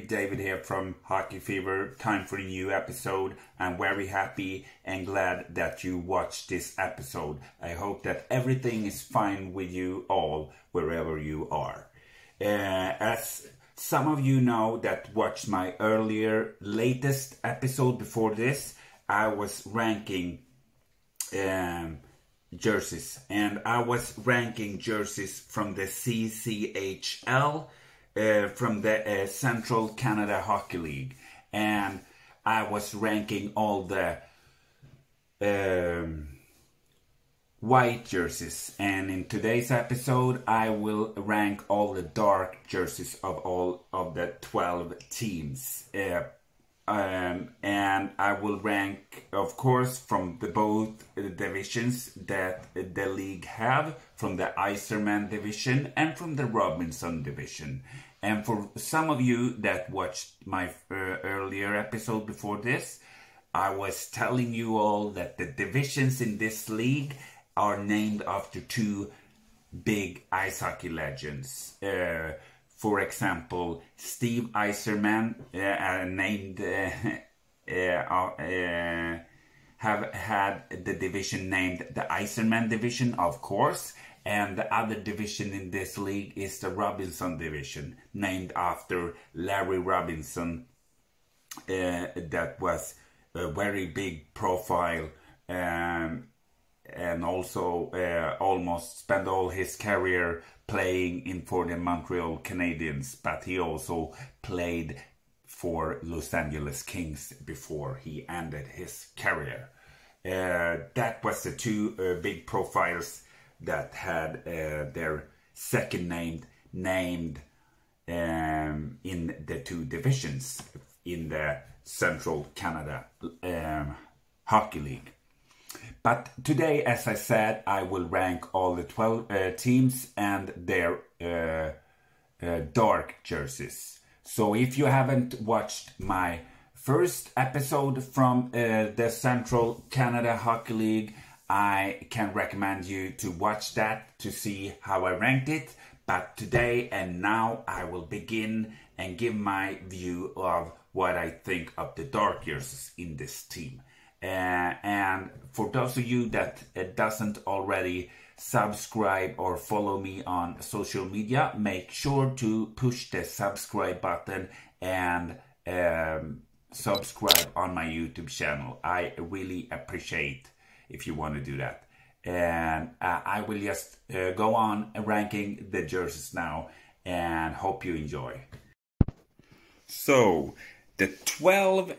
David here from Hockeyfeber. Time for a new episode. I'm very happy and glad that you watched this episode. I hope that everything is fine with you all, wherever you are. As some of you know that watched my latest episode before this, I was ranking jerseys, and I was ranking jerseys from the CCHL, from the Central Canada Hockey League, and I was ranking all the white jerseys. And in today's episode I will rank all the dark jerseys of all of the 12 teams, and I will rank, of course, from both divisions that the league have, from the Iserman division and from the Robinson division. And for some of you that watched my earlier episode before this, I was telling you all that the divisions in this league are named after two big ice hockey legends. For example, Steve Yzerman have had the division named the Yzerman division, of course, and the other division in this league is the Robinson division, named after Larry Robinson, that was a very big profile, and also almost spent all his career playing for the Montreal Canadiens, but he also played for Los Angeles Kings before he ended his career. That was the two big profiles that had their second name named in the two divisions in the Central Canada Hockey League. But today, as I said, I will rank all the 12 teams and their dark jerseys. So if you haven't watched my first episode from the Central Canada Hockey League, I can recommend you to watch that to see how I ranked it. But today and now I will begin and give my view of what I think of the dark jerseys in this team. And for those of you that doesn't already subscribe or follow me on social media, make sure to push the subscribe button and subscribe on my YouTube channel. I really appreciate if you want to do that. And I will just go on ranking the jerseys now, and hope you enjoy. So, the 12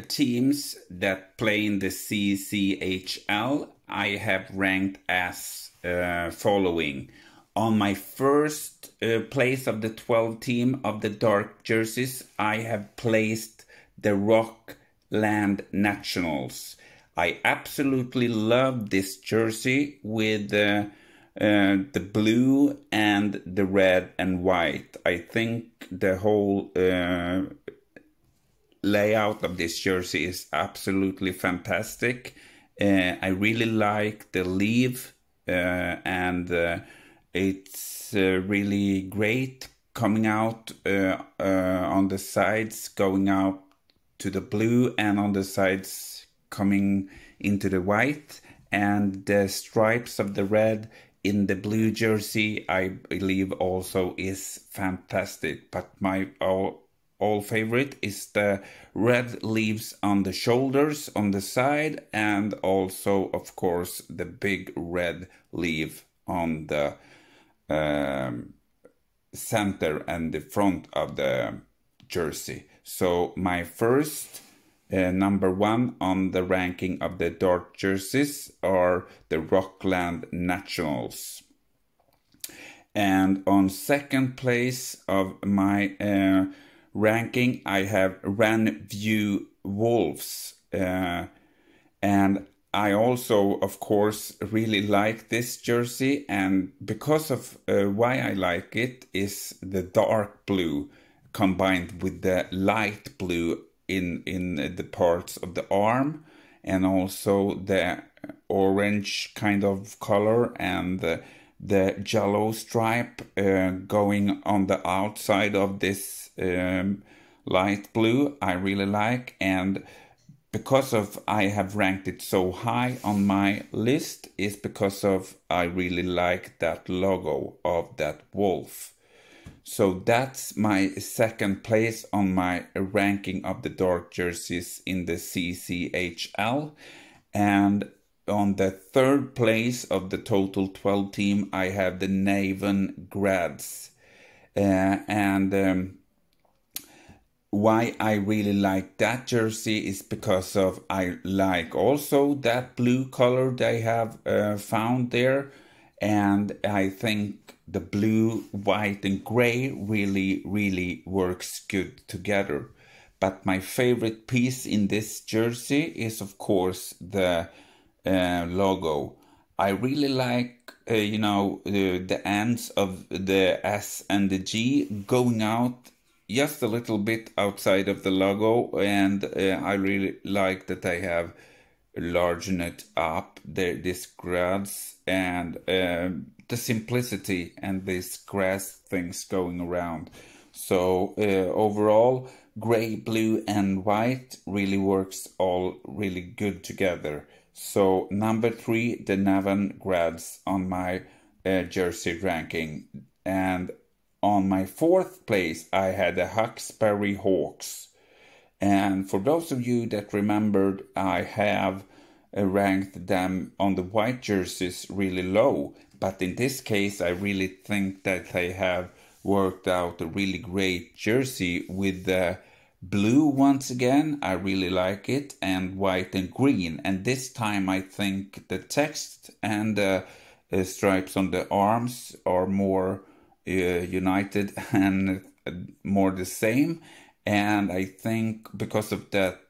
teams that play in the CCHL, I have ranked as following. On my first place of the 12 team of the dark jerseys, I have placed the Rockland Nationals. I absolutely love this jersey with the blue and the red and white. I think the whole layout of this jersey is absolutely fantastic. I really like the leaf, and it's really great coming out on the sides, going out to the blue, and on the sides coming into the white, and the stripes of the red in the blue jersey I believe also is fantastic. But my all favorite is the red leaves on the shoulders, on the side, and also, of course, the big red leaf on the center and the front of the jersey. So my first number one on the ranking of the dark jerseys are the Rockland Nationals. And on second place of my ranking, I have Ranview Wolves, and I also, of course, really like this jersey, and because of why I like it is the dark blue combined with the light blue in the parts of the arm, and also the orange kind of color and the yellow stripe going on the outside of this light blue I really like, and because of I have ranked it so high on my list is because of I really like that logo of that wolf. So that's my second place on my ranking of the dark jerseys in the CCHL. And on the third place of the total 12 team, I have the Naven Grads. Why I really like that jersey is because of I like also that blue color they have found there, and I think the blue, white and gray really works good together. But my favorite piece in this jersey is of course the logo. I really like the ends of the S and the G going out just a little bit outside of the logo, and I really like that I have largened it up, this grads, and the simplicity and this grass things going around. So overall, gray, blue and white really works all really good together. So number 3, the Naven Grads on my jersey ranking. And on my 4th place, I had the Hockeyfeber Hawks. And for those of you that remembered, I have ranked them on the white jerseys really low. But in this case, I really think that they have worked out a really great jersey with the blue once again. I really like it, and white and green. And this time I think the text and the stripes on the arms are more united and more the same. And I think because of that,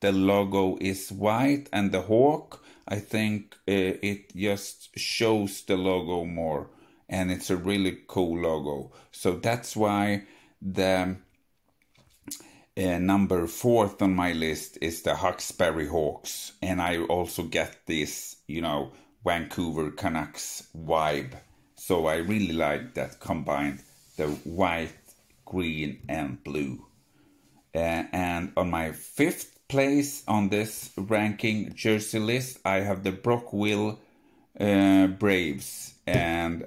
the logo is white, and the hawk, I think it just shows the logo more, and it's a really cool logo. So that's why the number 4th on my list is the Hockeyfeber Hawks, and I also get this, Vancouver Canucks vibe. So I really like that combined, the white, green and blue. And on my 5th place on this ranking jersey list, I have the Brockville Braves, and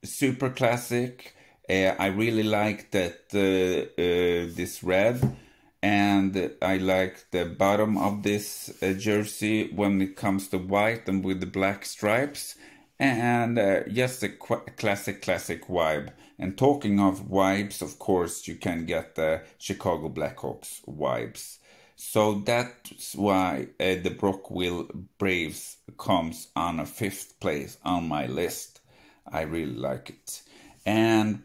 super classic. I really like that this red, and I like the bottom of this jersey when it comes to white and with the black stripes, and just a classic vibe. And talking of vibes, of course, you can get the Chicago Blackhawks vibes. So that's why the Brockville Braves comes on a 5th place on my list. I really like it. And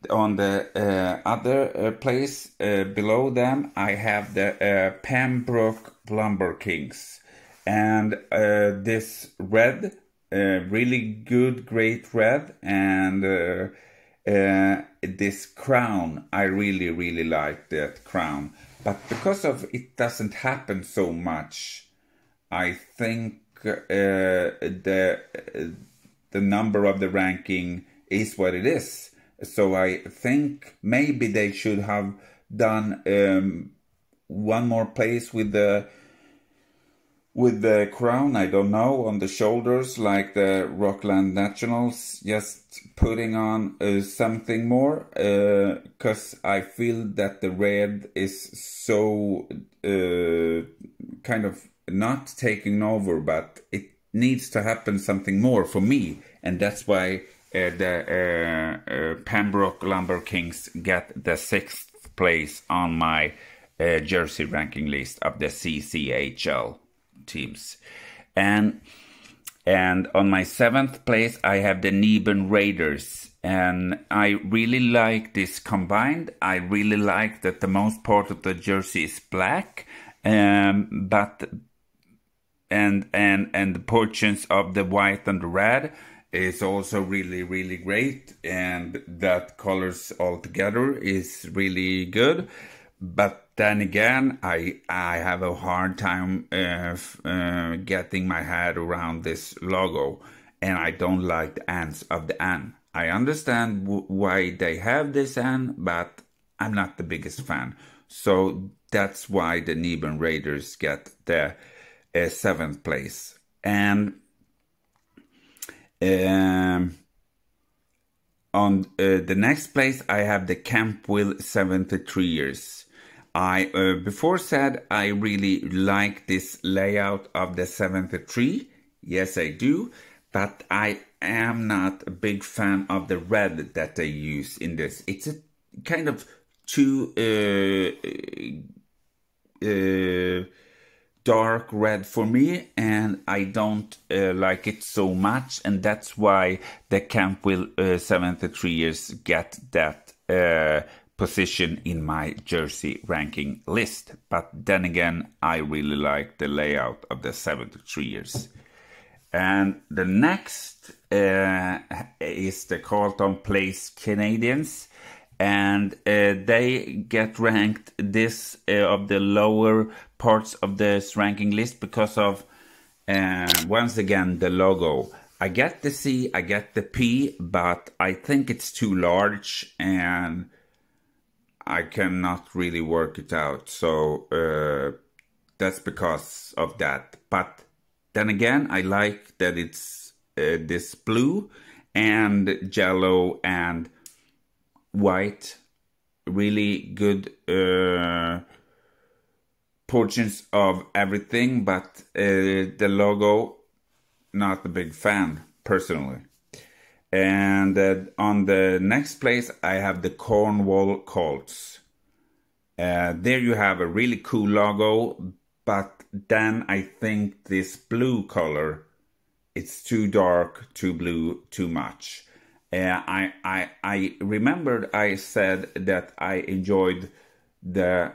on the other place below them, I have the Pembroke Lumber Kings. And this red, really good, great red, and this crown, I really like that crown. But because of it doesn't happen so much, I think the number of the ranking is what it is. So I think maybe they should have done one more place with the crown, I don't know, on the shoulders, like the Rockland Nationals, just putting on something more, because I feel that the red is so kind of not taking over, but it needs to happen something more for me, and that's why the Pembroke Lumber Kings get the 6th place on my jersey ranking list of the CCHL teams. And on my 7th place, I have the Neben Raiders, and I really like this combined. I really like that the most part of the jersey is black, but the portions of the white and the red is also really great, and that colors all together is really good. But then again, I have a hard time getting my head around this logo, and I don't like the ends of the N. I understand why they have this N, but I'm not the biggest fan. So that's why the Neben Raiders get the 7th place. And on the next place, I have the Campwell 73ers. I before said I really like this layout of the 73. Yes, I do. But I am not a big fan of the red that they use in this. It's a kind of too dark red for me, and I don't like it so much, and that's why the Campwell 73ers get that position in my jersey ranking list. But then again, I really like the layout of the 73ers. And the next is the Carleton Place Canadians, and they get ranked this of the lower parts of this ranking list because of once again the logo. I get the C, I get the P, but I think it's too large and I cannot really work it out. So that's because of that. But then again, I like that it's this blue and yellow and white. Really good portions of everything, but the logo, not a big fan, personally. And on the next place, I have the Cornwall Colts. There you have a really cool logo, but then I think this blue color, it's too dark, too blue, too much. I remembered I said that I enjoyed the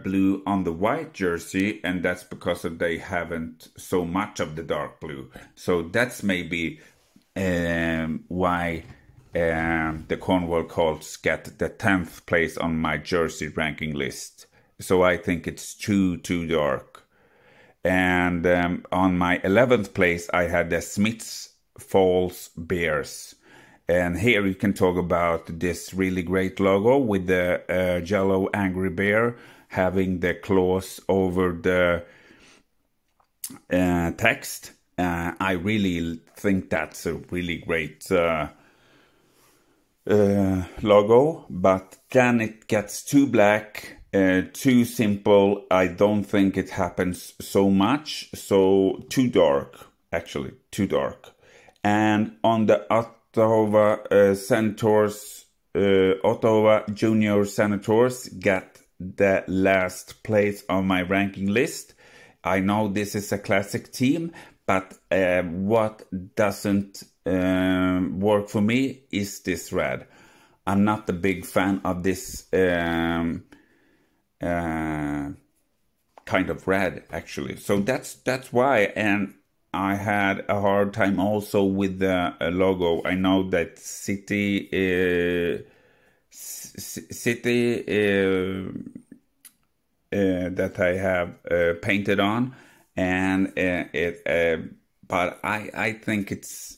blue on the white jersey, and that's because they haven't so much of the dark blue. So that's maybe why the Cornwall Colts get the 10th place on my jersey ranking list. So I think it's too dark. And on my 11th place, I had the Smiths Falls Bears. And here you can talk about this really great logo with the yellow angry bear having the claws over the text. I really think that's a really great logo, but then it gets too black, too simple. I don't think it happens so much, so too dark, actually, too dark. And on the Ottawa Senators, Ottawa Junior Senators get the last place on my ranking list. I know this is a classic team, but what doesn't work for me is this red. I'm not a big fan of this kind of red, actually. So that's why, and I had a hard time also with the logo. I know that City that I have painted on, and but I think it's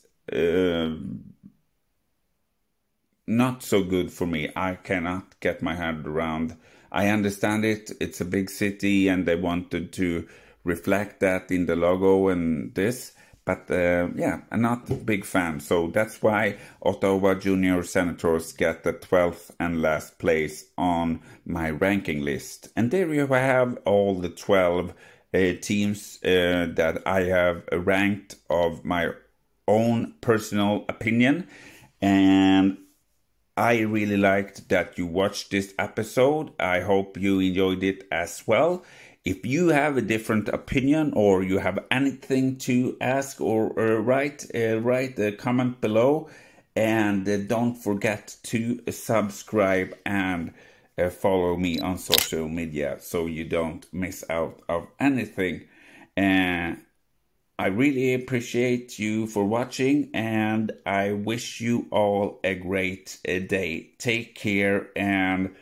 not so good for me. I cannot get my head around. I understand it. It's a big city, and they wanted to reflect that in the logo and this. But yeah, I'm not a big fan. So that's why Ottawa Junior Senators get the 12th and last place on my ranking list. And there you have all the 12 teams that I have ranked of my own personal opinion. And I really liked that you watched this episode. I hope you enjoyed it as well. If you have a different opinion or you have anything to ask or write a comment below. And don't forget to subscribe and follow me on social media so you don't miss out of anything. I really appreciate you for watching, and I wish you all a great day. Take care, and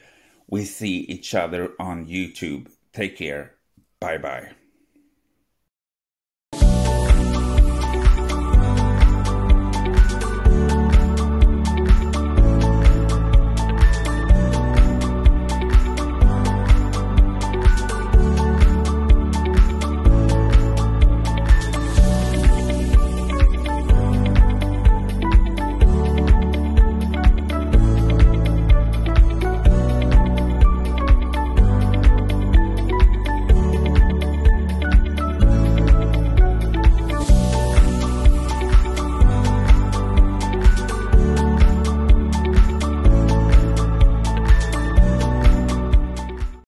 we see each other on YouTube. Take care. Bye-bye.